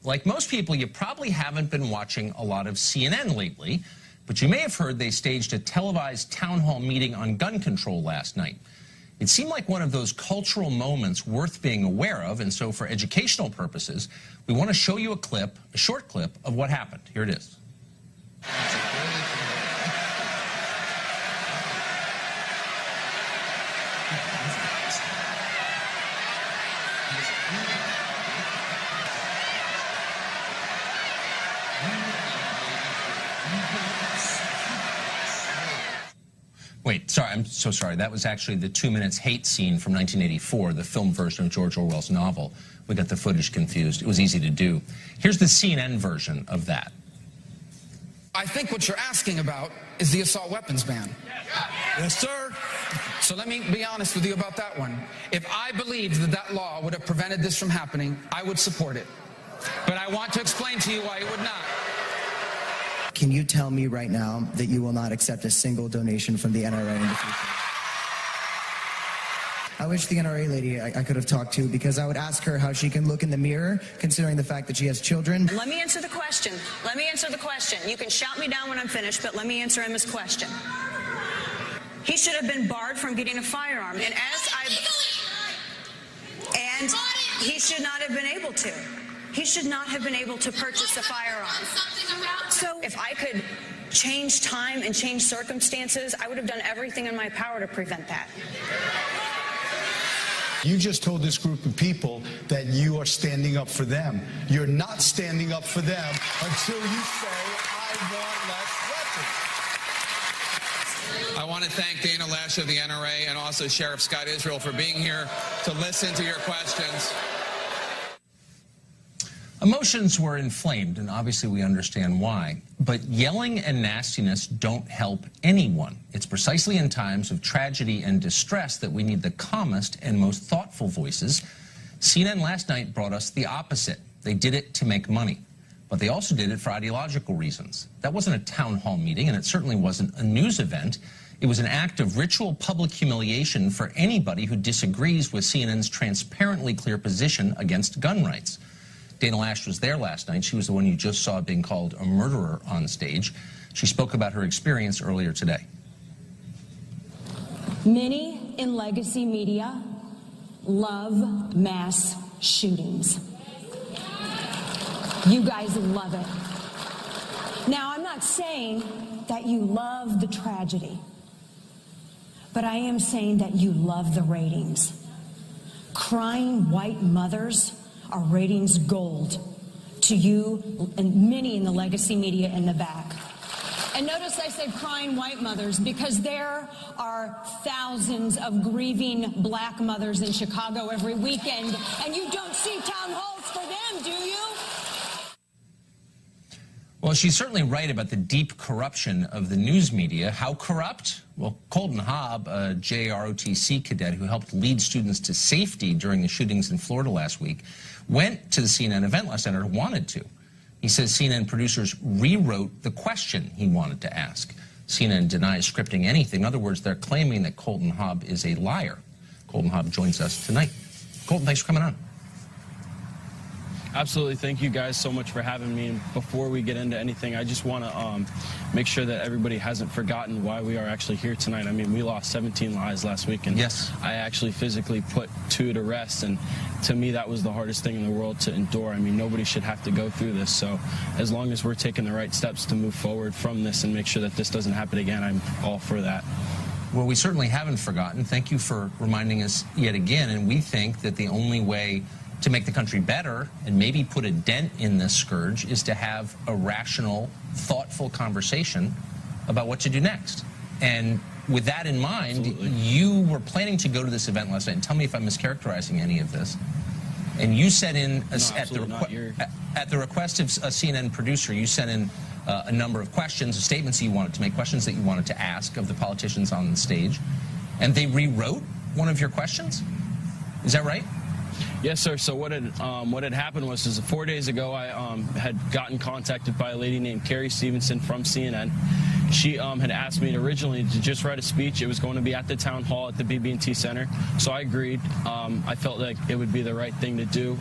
Like most people, you probably haven't been watching a lot of CNN lately, but you may have heard they staged a televised town hall meeting on gun control last night. It seemed like one of those cultural moments worth being aware of, and so for educational purposes, we want to show you a short clip of what happened. Here it is. Wait, sorry, I'm so sorry. That was actually the 2 minutes hate scene from 1984, the film version of George Orwell's novel. We got the footage confused. It was easy to do. Here's the CNN version of that. I think what you're asking about is the assault weapons ban. Yes, sir. So let me be honest with you about that one. If I believed that that law would have prevented this from happening, I would support it. But I want to explain to you why it would not. Can you tell me right now that you will not accept a single donation from the NRA in the future? I wish the NRA lady I could have talked to, because I would ask her how she can look in the mirror, considering the fact that she has children. Let me answer the question. Let me answer the question. You can shout me down when I'm finished, but let me answer Emma's question. He should have been barred from getting a firearm, and he should not have been able to. He should not have been able to purchase a firearm. So if I could change time and change circumstances, I would have done everything in my power to prevent that. You just told this group of people that you are standing up for them. You're not standing up for them until you say, I want less weapons. I want to thank Dana Lash of the NRA and also Sheriff Scott Israel for being here to listen to your questions. Emotions were inflamed, and obviously we understand why. But yelling and nastiness don't help anyone. It's precisely in times of tragedy and distress that we need the calmest and most thoughtful voices. CNN last night brought us the opposite. They did it to make money. But they also did it for ideological reasons. That wasn't a town hall meeting, and it certainly wasn't a news event. It was an act of ritual public humiliation for anybody who disagrees with CNN's transparently clear position against gun rights. Dana Lash was there last night. She was the one you just saw being called a murderer on stage. She spoke about her experience earlier today. Many in legacy media love mass shootings. You guys love it. Now, I'm not saying that you love the tragedy, but I am saying that you love the ratings. Crying white mothers are ratings gold to you and many in the legacy media in the back. And notice I said crying white mothers, because there are thousands of grieving black mothers in Chicago every weekend, and you don't see town halls for them, do you? Well, she's certainly right about the deep corruption of the news media. How corrupt? Well, Colton Hobb, a JROTC cadet who helped lead students to safety during the shootings in Florida last week, went to the CNN event last night, or wanted to. He says CNN producers rewrote the question he wanted to ask. CNN denies scripting anything. In other words, they're claiming that Colton Hobb is a liar. Colton Hobb joins us tonight. Colton, thanks for coming on. Absolutely. Thank you guys so much for having me. And before we get into anything, I just want to make sure that everybody hasn't forgotten why we are actually here tonight. I mean, we lost 17 lives last week, and yes, I actually physically put 2 to rest, and to me that was the hardest thing in the world to endure. I mean, nobody should have to go through this, so as long as we're taking the right steps to move forward from this and make sure that this doesn't happen again, I'm all for that. Well, we certainly haven't forgotten. Thank you for reminding us yet again, and we think that the only way to make the country better and maybe put a dent in this scourge is to have a rational, thoughtful conversation about what to do next. And with that in mind, absolutely, you were planning to go to this event last night. And tell me if I'm mischaracterizing any of this. And you sent in, at the request of a CNN producer, you sent in a number of questions, statements that you wanted to make, questions that you wanted to ask of the politicians on the stage. And they rewrote one of your questions? Is that right? Yes, sir. So what had happened was 4 days ago, I had gotten contacted by a lady named Carrie Stevenson from CNN, She had asked me originally to just write a speech. It was going to be at the town hall at the BB&T Center, so I agreed. I felt like it would be the right thing to do,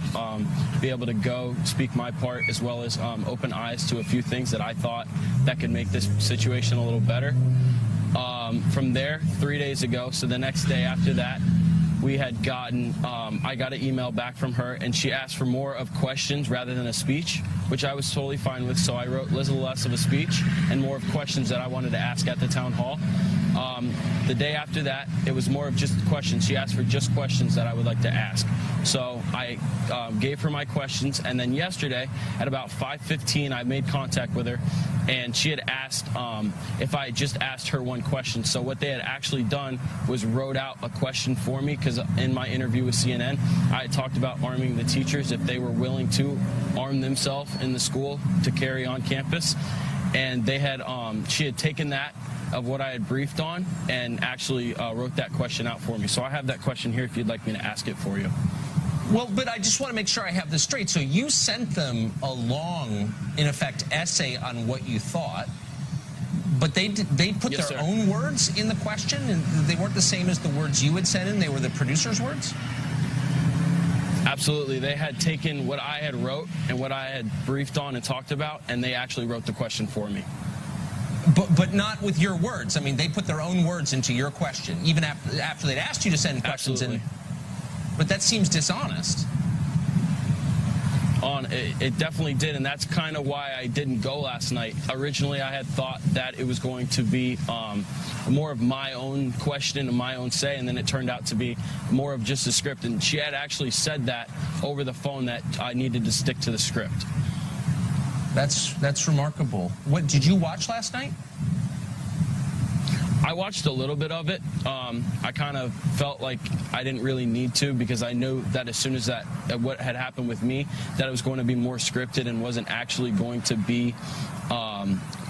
be able to go speak my part, as well as open eyes to a few things that I thought that could make this situation a little better. From there, 3 days ago, so the next day after that, we had gotten, I got an email back from her, and she asked for more of questions rather than a speech, which I was totally fine with. So I wrote a little less of a speech and more of questions that I wanted to ask at the town hall. The day after that, it was more of just questions. She asked for just questions that I would like to ask. So I gave her my questions, and then yesterday at about 5:15, I made contact with her, and she had asked if I just asked her one question. So what they had actually done was wrote out a question for me, because in my interview with CNN, I had talked about arming the teachers if they were willing to arm themselves in the school to carry on campus. And they had, she had taken that of what I had briefed on and actually wrote that question out for me. So I have that question here if you'd like me to ask it for you. Well, but I just want to make sure I have this straight. So you sent them a long, in effect, essay on what you thought, but they put Yes, their sir. own words in the question, and they weren't the same as the words you had sent in? They were the producer's words? Absolutely. They had taken what I had wrote and what I had briefed on and talked about, and they actually wrote the question for me. But not with your words. I mean, they put their own words into your question, even after they'd asked you to send questions in. But that seems dishonest. It definitely did, and that's kind of why I didn't go last night. Originally, I had thought that it was going to be more of my own question and my own say, and then it turned out to be more of just a script. And she had actually said that over the phone, that I needed to stick to the script. That's remarkable. What did you watch last night? I watched a little bit of it. I kind of felt like I didn't really need to, because I knew that as soon as what had happened with me, that it was going to be more scripted and wasn't actually going to be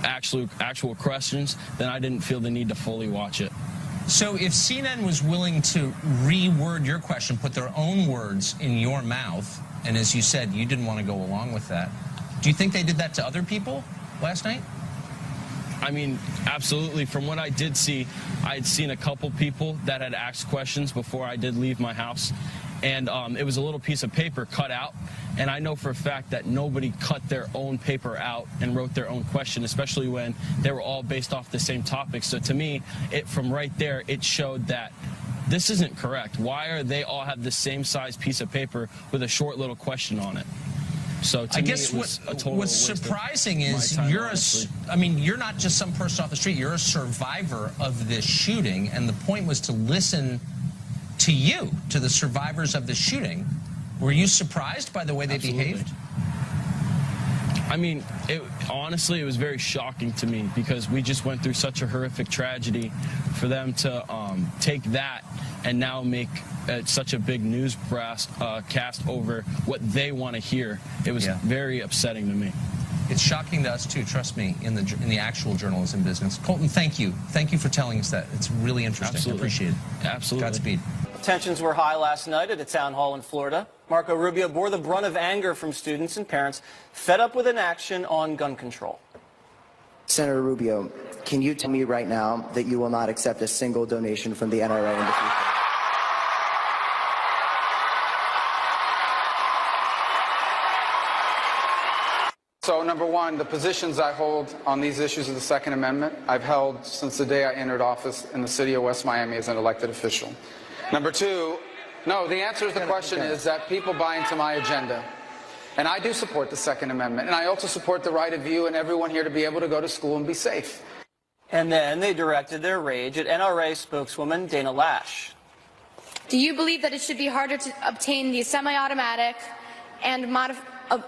actual questions. Then I didn't feel the need to fully watch it. So if CNN was willing to reword your question, put their own words in your mouth, and as you said, you didn't want to go along with that, do you think they did that to other people last night? I mean, absolutely. From what I did see, I had seen a couple people that had asked questions before I did leave my house. And it was a little piece of paper cut out. And I know for a fact that nobody cut their own paper out and wrote their own question, especially when they were all based off the same topic. So to me, from right there, it showed that this isn't correct. Why are they all have the same size piece of paper with a short little question on it? So to I me, guess it was a total what's surprising is you're not just some person off the street. You're a survivor of this shooting, and the point was to listen to you, to the survivors of the shooting. Were you surprised by the way they behaved? I mean, honestly, it was very shocking to me, because we just went through such a horrific tragedy. For them to take that and now make such a big news cast over what they want to hear, it was very upsetting to me. It's shocking to us too, trust me, in the actual journalism business. Colton, thank you. Thank you for telling us that. It's really interesting. Absolutely. I appreciate it. Absolutely. Godspeed. Tensions were high last night at a town hall in Florida. Marco Rubio bore the brunt of anger from students and parents fed up with inaction on gun control. Senator Rubio, can you tell me right now that you will not accept a single donation from the NRA in the future? So, number one, the positions I hold on these issues of the Second Amendment, I've held since the day I entered office in the city of West Miami as an elected official. Number two, no, the answer to the question is that people buy into my agenda. And I do support the Second Amendment. And I also support the right of you and everyone here to be able to go to school and be safe. And then they directed their rage at NRA spokeswoman Dana Lash. Do you believe that it should be harder to obtain the semi-automatic and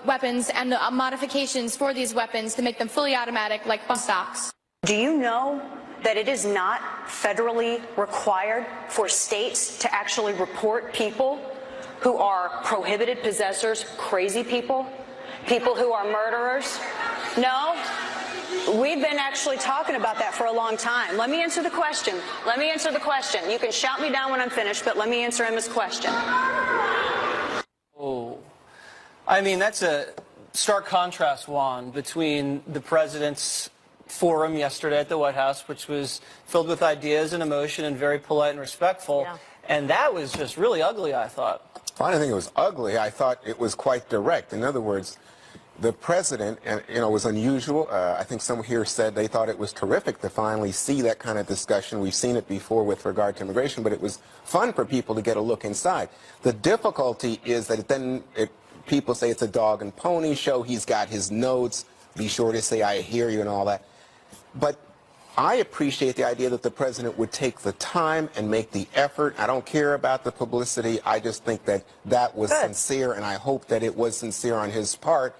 weapons and the modifications for these weapons to make them fully automatic like bump stocks? Do you know that it is not federally required for states to actually report people who are prohibited possessors, crazy people, people who are murderers? No? We've been actually talking about that for a long time. Let me answer the question. Let me answer the question. You can shout me down when I'm finished, but let me answer Emma's question. Oh, I mean, that's a stark contrast, Juan, between the president's forum yesterday at the White House, which was filled with ideas and emotion and very polite and respectful. Yeah. And that was just really ugly, I thought. I didn't think it was ugly. I thought it was quite direct. In other words, the president, and was unusual. I think someone here said they thought it was terrific to finally see that kind of discussion. We've seen it before with regard to immigration, but it was fun for people to get a look inside. The difficulty is that people say it's a dog and pony show. He's got his notes. Be sure to say, I hear you and all that. But I appreciate the idea that the president would take the time and make the effort. I don't care about the publicity. I just think that that was sincere, and I hope that it was sincere on his part.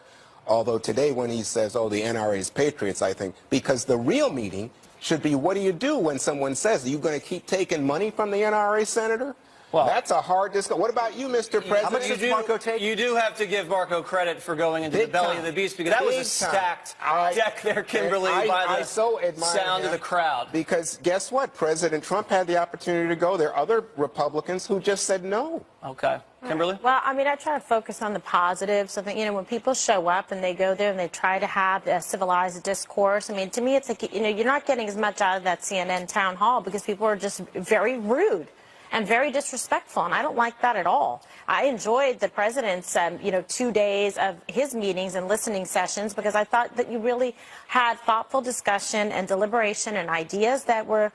Although today when he says, oh, the NRA is patriots, I think, because the real meeting should be, what do you do when someone says, are you going to keep taking money from the NRA, Senator? Well, that's a hard discussion. What about you, Mr. President? How much does Marco take? You do have to give Marco credit for going into the belly of the beast, because that was a stacked deck there, Kimberly, by the sound of the crowd. Because guess what? President Trump had the opportunity to go. There are other Republicans who just said no. Okay. Kimberly? Well, I mean, I try to focus on the positives. I think, when people show up and they go there and they try to have a civilized discourse, I mean, to me, it's like, you're not getting as much out of that CNN town hall because people are just very rude and very disrespectful, and I don't like that at all. I enjoyed the president's, 2 days of his meetings and listening sessions, because I thought that you really had thoughtful discussion and deliberation and ideas that were,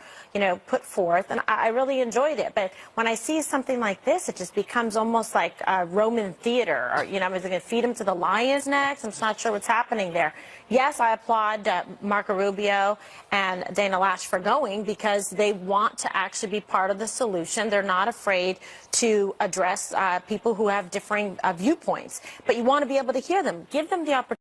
put forth, and I really enjoyed it. But when I see something like this, it just becomes almost like Roman theater. Or, is it going to feed him to the lions next? I'm just not sure what's happening there. Yes, I applaud Marco Rubio and Dana Loesch for going, because they want to actually be part of the solution. They're not afraid to address people who have differing viewpoints. But you want to be able to hear them. Give them the opportunity.